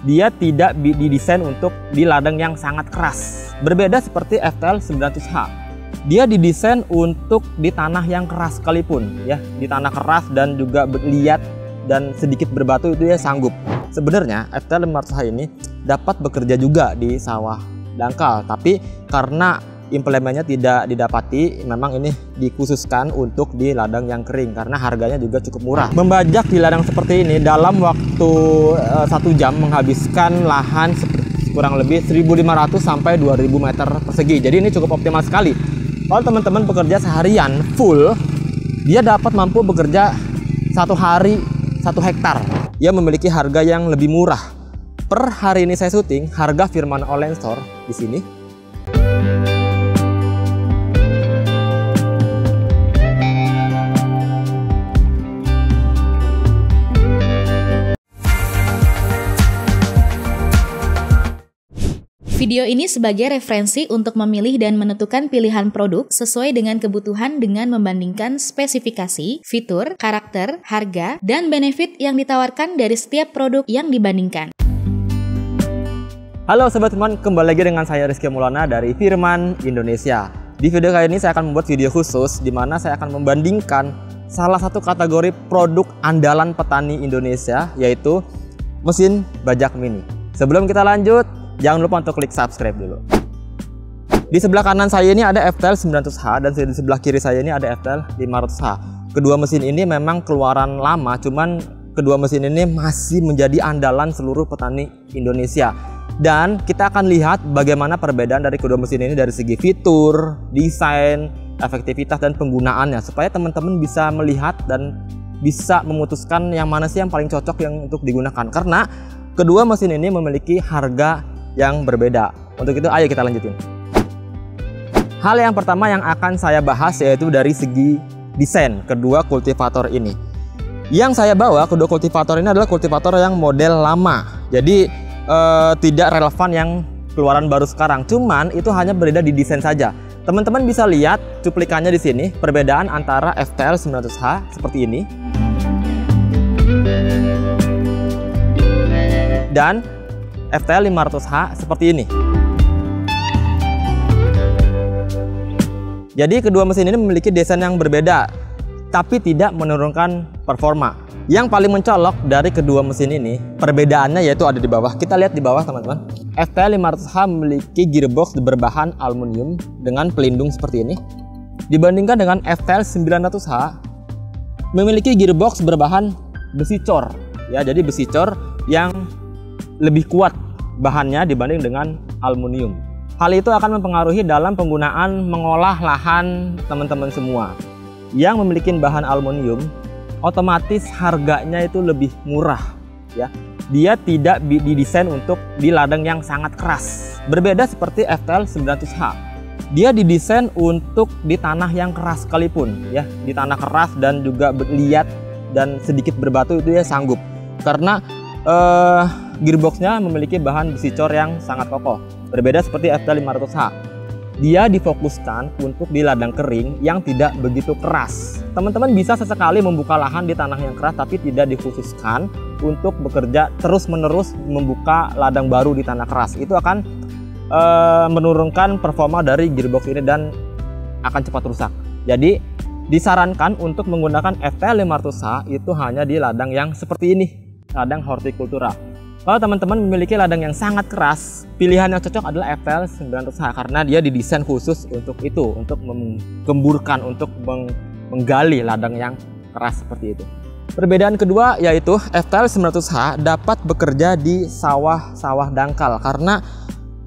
Dia tidak didesain untuk di ladang yang sangat keras. Berbeda seperti FTL 900H. Dia didesain untuk di tanah yang keras sekalipun, ya, di tanah keras dan juga liat dan sedikit berbatu itu ya sanggup. Sebenarnya FTL 500H ini dapat bekerja juga di sawah dangkal, tapi karena implementnya tidak didapati, memang ini dikhususkan untuk di ladang yang kering karena harganya juga cukup murah. Membajak di ladang seperti ini dalam waktu 1 jam menghabiskan lahan kurang lebih 1.500 sampai 2.000 meter persegi. Jadi ini cukup optimal sekali. Kalau teman-teman bekerja seharian full, dia dapat mampu bekerja 1 hari 1 hektar. Ia memiliki harga yang lebih murah. Per hari ini saya syuting, harga Firman Online Store di sini Video ini sebagai referensi untuk memilih dan menentukan pilihan produk sesuai dengan kebutuhan dengan membandingkan spesifikasi, fitur, karakter, harga, dan benefit yang ditawarkan dari setiap produk yang dibandingkan. Halo Sobat Firman, kembali lagi dengan saya Rizky Maulana dari Firman Indonesia. Di video kali ini saya akan membuat video khusus di mana saya akan membandingkan salah satu kategori produk andalan petani Indonesia, yaitu mesin bajak mini. Sebelum kita lanjut, jangan lupa untuk klik subscribe dulu. Di sebelah kanan saya ini ada FTL 900H dan di sebelah kiri saya ini ada FTL 500H. Kedua mesin ini memang keluaran lama, cuman kedua mesin ini masih menjadi andalan seluruh petani Indonesia. Dan kita akan lihat bagaimana perbedaan dari kedua mesin ini dari segi fitur, desain, efektivitas, dan penggunaannya, supaya teman-teman bisa melihat dan bisa memutuskan yang mana sih yang paling cocok yang untuk digunakan. Karena kedua mesin ini memiliki harga yang berbeda. Untuk itu ayo kita lanjutin. Hal yang pertama yang akan saya bahas yaitu dari segi desain kedua kultivator ini. Yang saya bawa kedua kultivator ini adalah kultivator yang model lama. Jadi tidak relevan yang keluaran baru sekarang. Cuman itu hanya berbeda di desain saja. Teman-teman bisa lihat cuplikannya di sini, perbedaan antara FTL 900H seperti ini dan FTL 500H seperti ini. Jadi kedua mesin ini memiliki desain yang berbeda, tapi tidak menurunkan performa. Yang paling mencolok dari kedua mesin ini, perbedaannya yaitu ada di bawah. Kita lihat di bawah teman-teman. FTL 500H memiliki gearbox berbahan aluminium dengan pelindung seperti ini. Dibandingkan dengan FTL 900H memiliki gearbox berbahan besi cor. Ya, jadi besi cor yang lebih kuat bahannya dibanding dengan aluminium. Hal itu akan mempengaruhi dalam penggunaan mengolah lahan teman-teman semua. Yang memiliki bahan aluminium otomatis harganya itu lebih murah, ya. Dia tidak didesain untuk di ladang yang sangat keras. Berbeda seperti FTL 900H. Dia didesain untuk di tanah yang keras sekalipun, ya, di tanah keras dan juga liat dan sedikit berbatu itu ya sanggup. Karena gearboxnya memiliki bahan besi cor yang sangat kokoh. Berbeda seperti FTL 500H. Dia difokuskan untuk di ladang kering yang tidak begitu keras. Teman-teman bisa sesekali membuka lahan di tanah yang keras, tapi tidak dikhususkan untuk bekerja terus-menerus membuka ladang baru di tanah keras. Itu akan menurunkan performa dari gearbox ini dan akan cepat rusak. Jadi disarankan untuk menggunakan FTL 500H itu hanya di ladang yang seperti ini, ladang hortikultura. Kalau teman-teman memiliki ladang yang sangat keras, pilihan yang cocok adalah FTL 900H karena dia didesain khusus untuk itu, untuk menggemburkan, untuk menggali ladang yang keras seperti itu. Perbedaan kedua yaitu FTL 900H dapat bekerja di sawah-sawah dangkal karena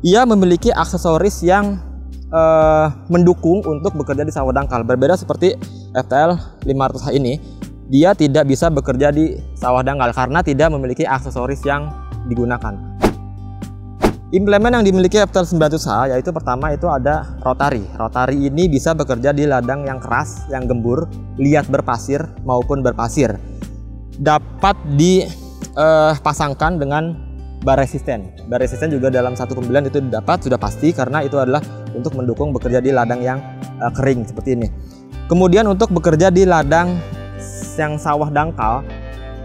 ia memiliki aksesoris yang mendukung untuk bekerja di sawah dangkal. Berbeda seperti FTL 500H ini, dia tidak bisa bekerja di sawah dangkal karena tidak memiliki aksesoris yang digunakan. Implemen yang dimiliki FTL 900H yaitu pertama itu ada rotari. Rotari ini bisa bekerja di ladang yang keras, yang gembur, liat berpasir maupun berpasir. Dapat dipasangkan dengan bar resisten. Bar resisten juga dalam satu pembelian itu dapat, sudah pasti, karena itu adalah untuk mendukung bekerja di ladang yang kering seperti ini. Kemudian untuk bekerja di ladang yang sawah dangkal,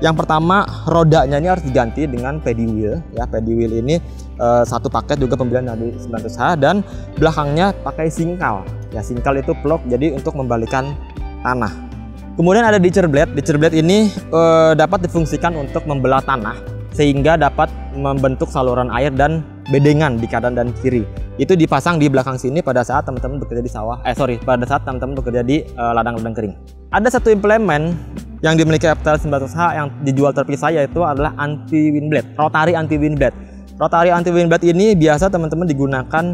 Yang pertama, rodanya ini harus diganti dengan paddy wheel ya. Paddy wheel ini satu paket juga pembelian dari 900H, dan belakangnya pakai singkal. Ya, singkal itu plug jadi untuk membalikan tanah. Kemudian ada ditcher blade. Ditcher blade ini dapat difungsikan untuk membelah tanah sehingga dapat membentuk saluran air dan bedengan di kanan dan kiri. Itu dipasang di belakang sini pada saat teman-teman bekerja di sawah. Pada saat teman-teman bekerja di ladang-ladang kering. Ada satu implemen yang dimiliki FTL 900H yang dijual terpisah, yaitu adalah anti wind blade, rotary anti wind blade. Rotary anti wind blade ini biasa teman-teman digunakan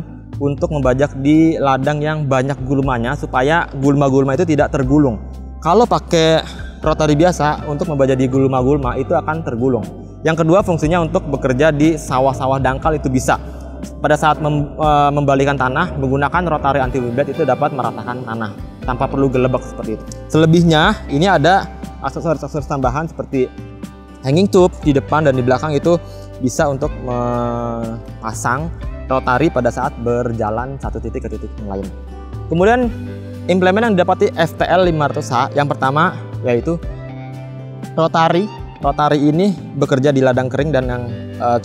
untuk membajak di ladang yang banyak gulmanya supaya gulma-gulma itu tidak tergulung. Kalau pakai rotary biasa untuk membajak di gulma-gulma itu akan tergulung. Yang kedua, fungsinya untuk bekerja di sawah-sawah dangkal itu bisa. Pada saat membalikan tanah menggunakan rotary anti wind blade itu dapat meratakan tanah tanpa perlu gelebak seperti itu. Selebihnya ini ada aksesoris tambahan seperti hanging tube di depan dan di belakang, itu bisa untuk memasang rotary pada saat berjalan satu titik ke titik yang lain. Kemudian implemen yang didapati FTL 500H yang pertama yaitu rotary. Rotary ini bekerja di ladang kering dan yang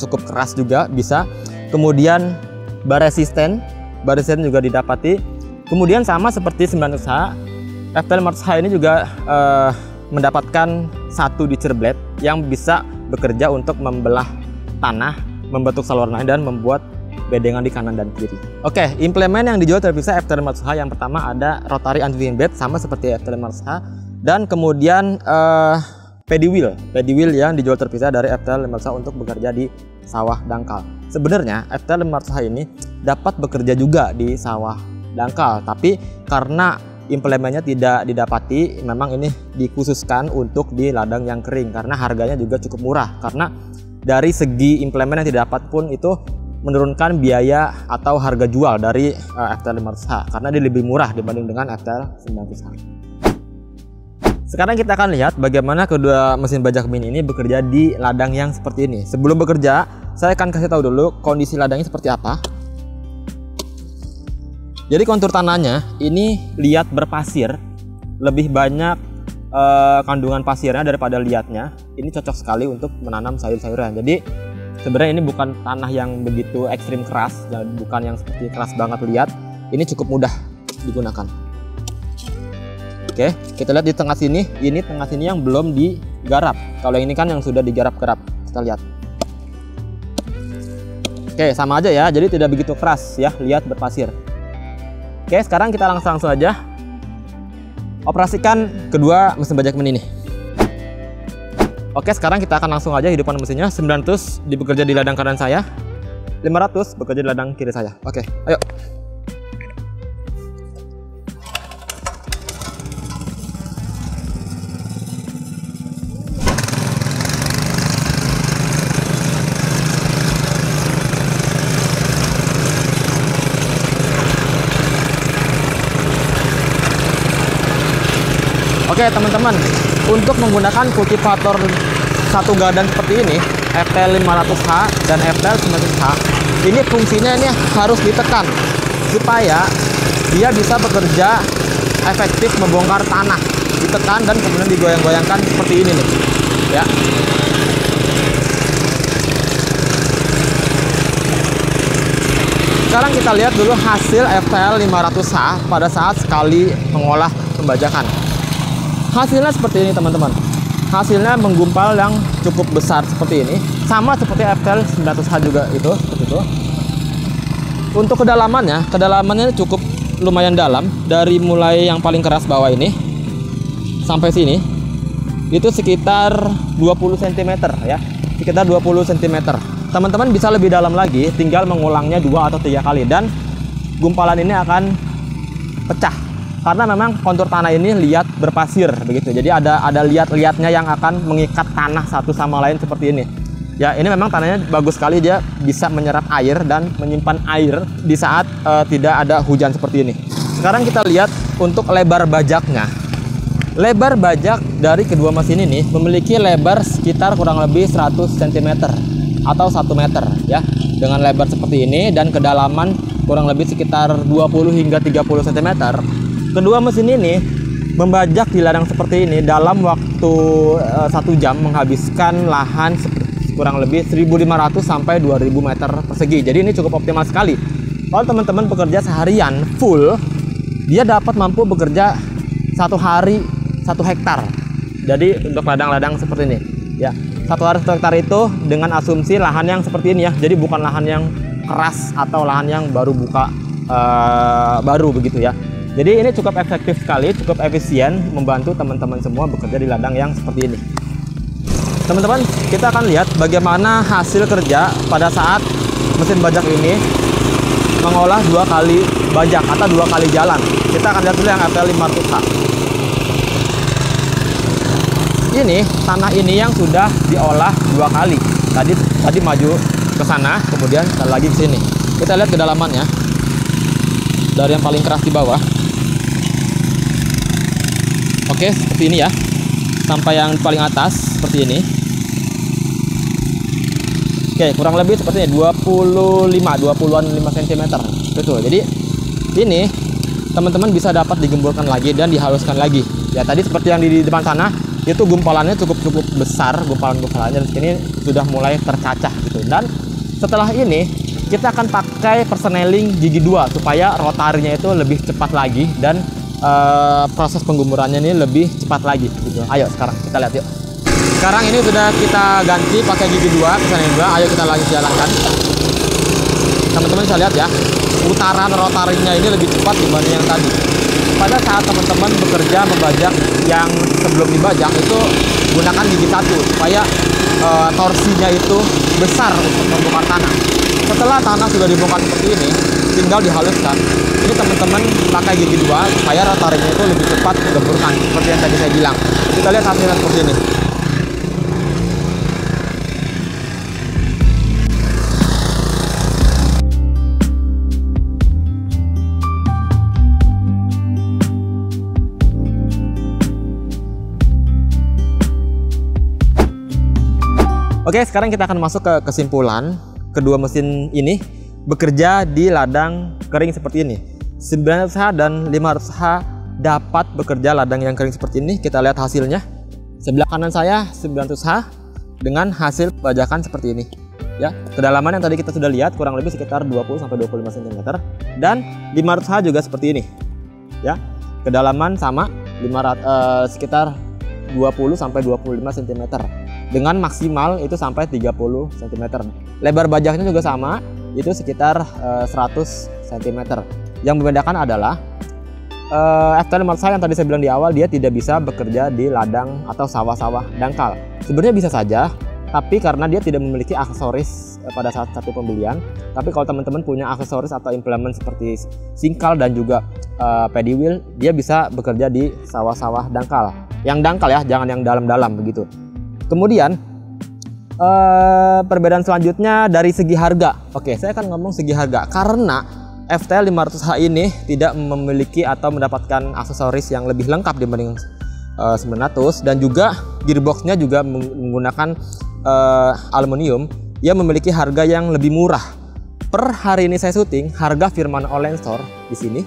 cukup keras juga bisa. Kemudian bar resisten juga didapati. Kemudian sama seperti 900H, FTL 500H ini juga mendapatkan satu ditcher blade yang bisa bekerja untuk membelah tanah, membentuk saluran air, dan membuat bedengan di kanan dan kiri. Oke, implemen yang dijual terpisah FTL 500H yang pertama ada rotary anti wind blade sama seperti FTL 500H, dan kemudian paddy wheel yang dijual terpisah dari FTL 500H untuk bekerja di sawah dangkal. Sebenarnya FTL 500H ini dapat bekerja juga di sawah dangkal, tapi karena implemennya tidak didapati, memang ini dikhususkan untuk di ladang yang kering karena harganya juga cukup murah. Karena dari segi implemen yang tidak dapat pun itu menurunkan biaya atau harga jual dari FTL 500H karena dia lebih murah dibanding dengan FTL 900H. Sekarang kita akan lihat bagaimana kedua mesin bajak mini ini bekerja di ladang yang seperti ini. Sebelum bekerja, saya akan kasih tahu dulu kondisi ladangnya seperti apa. Jadi kontur tanahnya ini liat berpasir, lebih banyak kandungan pasirnya daripada liatnya. Ini cocok sekali untuk menanam sayur-sayuran. Jadi sebenarnya ini bukan tanah yang begitu ekstrim keras, bukan yang seperti keras banget liat. Ini cukup mudah digunakan. Oke, kita lihat di tengah sini. Ini tengah sini yang belum digarap. Kalau ini kan yang sudah digarap-garap. Kita lihat. Oke, sama aja ya. Jadi tidak begitu keras ya, liat berpasir. Oke, sekarang kita langsung aja operasikan kedua mesin bajak mini ini. Oke, sekarang kita akan langsung aja hidupkan mesinnya. 900 bekerja di ladang kanan saya, 500 bekerja di ladang kiri saya. Oke, ayo. Oke teman-teman, untuk menggunakan kultivator satu gadan seperti ini, FTL 500H dan FTL 900H, ini fungsinya ini harus ditekan supaya dia bisa bekerja efektif membongkar tanah. Ditekan dan kemudian digoyang-goyangkan seperti ini nih, ya. Sekarang kita lihat dulu hasil FTL 500H pada saat sekali mengolah pembajakan. Hasilnya seperti ini teman-teman. Hasilnya menggumpal yang cukup besar seperti ini. Sama seperti FTL 900H juga itu, seperti itu. Untuk kedalamannya cukup lumayan dalam. Dari mulai yang paling keras bawah ini sampai sini itu sekitar 20 cm ya. Sekitar 20 cm. Teman-teman bisa lebih dalam lagi, tinggal mengulangnya 2 atau 3 kali dan gumpalan ini akan pecah. Karena memang kontur tanah ini liat berpasir begitu. Jadi ada liat-liatnya yang akan mengikat tanah satu sama lain seperti ini. Ya, ini memang tanahnya bagus sekali, dia bisa menyerap air dan menyimpan air di saat tidak ada hujan seperti ini. Sekarang kita lihat untuk lebar bajaknya. Lebar bajak dari kedua mesin ini memiliki lebar sekitar kurang lebih 100 cm atau 1 meter ya. Dengan lebar seperti ini dan kedalaman kurang lebih sekitar 20 hingga 30 cm. Kedua mesin ini Membajak di ladang seperti ini dalam waktu 1 jam menghabiskan lahan kurang lebih 1.500 sampai 2.000 meter persegi. Jadi ini cukup optimal sekali. Kalau teman-teman bekerja seharian full, dia dapat mampu bekerja 1 hari 1 hektar. Jadi untuk ladang-ladang seperti ini, ya 1 hari 1 hektar itu dengan asumsi lahan yang seperti ini ya. Jadi bukan lahan yang keras atau lahan yang baru buka baru begitu ya. Jadi ini cukup efektif sekali, cukup efisien, membantu teman-teman semua bekerja di ladang yang seperti ini. Teman-teman, kita akan lihat bagaimana hasil kerja pada saat mesin bajak ini mengolah 2 kali bajak atau 2 kali jalan. Kita akan lihat dulu yang FTL 500H. Ini tanah ini yang sudah diolah 2 kali. Tadi maju ke sana, kemudian lagi ke sini. Kita lihat kedalamannya. Dari yang paling keras di bawah. Oke, seperti ini ya. Sampai yang paling atas seperti ini. Oke, kurang lebih seperti ini 20-an 5 cm. Betul. Jadi ini teman-teman bisa dapat digemburkan lagi dan dihaluskan lagi. Ya, tadi seperti yang di depan sana, itu gumpalannya cukup besar, gumpalan-gumpalannya ini sudah mulai tercacah gitu. Dan setelah ini kita akan pakai persneling gigi 2 supaya rotarinya itu lebih cepat lagi dan proses penggemburannya ini lebih cepat lagi gitu. Ayo sekarang kita lihat yuk. Sekarang ini sudah kita ganti pakai gigi 2 persneling 2. Ayo kita lagi jalankan. Teman-teman bisa lihat ya, putaran rotarinya ini lebih cepat dibanding yang tadi. Pada saat teman-teman bekerja membajak yang sebelum dibajak itu gunakan gigi 1 supaya torsinya itu besar untuk membongkar tanah. Setelah tanah sudah dibongkar seperti ini, tinggal dihaluskan. Ini teman-teman pakai gigi 2 supaya rotarinya itu lebih cepat menggemburkan seperti yang tadi saya bilang. Kita lihat hasilnya seperti ini. Oke, sekarang kita akan masuk ke kesimpulan. Kedua mesin ini bekerja di ladang kering seperti ini. 900H dan 500H dapat bekerja ladang yang kering seperti ini. Kita lihat hasilnya. Sebelah kanan saya 900H dengan hasil bajakan seperti ini. Ya, kedalaman yang tadi kita sudah lihat kurang lebih sekitar 20-25 cm. Dan 500H juga seperti ini. Ya, kedalaman sama sekitar 20-25 cm. Dengan maksimal itu sampai 30 cm. Lebar bajaknya juga sama, itu sekitar 100 cm. Yang membedakan adalah FTL 500H yang tadi saya bilang di awal, dia tidak bisa bekerja di ladang atau sawah-sawah dangkal. Sebenarnya bisa saja, tapi karena dia tidak memiliki aksesoris pada saat satu pembelian. Tapi kalau teman-teman punya aksesoris atau implement seperti singkal dan juga paddy wheel, dia bisa bekerja di sawah-sawah dangkal. Yang dangkal ya, jangan yang dalam-dalam begitu. Kemudian perbedaan selanjutnya dari segi harga. Oke, saya akan ngomong segi harga karena FTL 500H ini tidak memiliki atau mendapatkan aksesoris yang lebih lengkap dibanding 900, dan juga gearboxnya juga menggunakan aluminium. Ia memiliki harga yang lebih murah. Per hari ini saya syuting, harga Firman Online Store di sini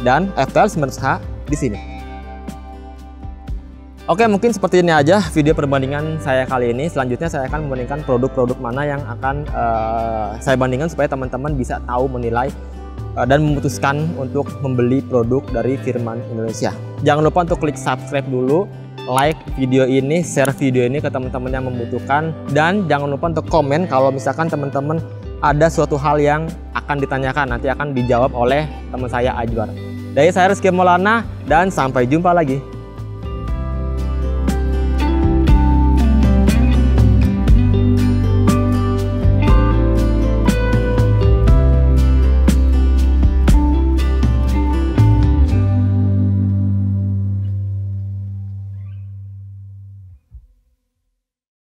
dan FTL 900H di sini. Oke, mungkin seperti ini aja video perbandingan saya kali ini. Selanjutnya saya akan membandingkan produk-produk mana yang akan saya bandingkan supaya teman-teman bisa tahu menilai dan memutuskan untuk membeli produk dari Firman Indonesia. Jangan lupa untuk klik subscribe dulu, like video ini, share video ini ke teman-teman yang membutuhkan, dan jangan lupa untuk komen kalau misalkan teman-teman ada suatu hal yang akan ditanyakan, nanti akan dijawab oleh teman saya Ajwar. Dari saya Rizky Maulana, dan sampai jumpa lagi.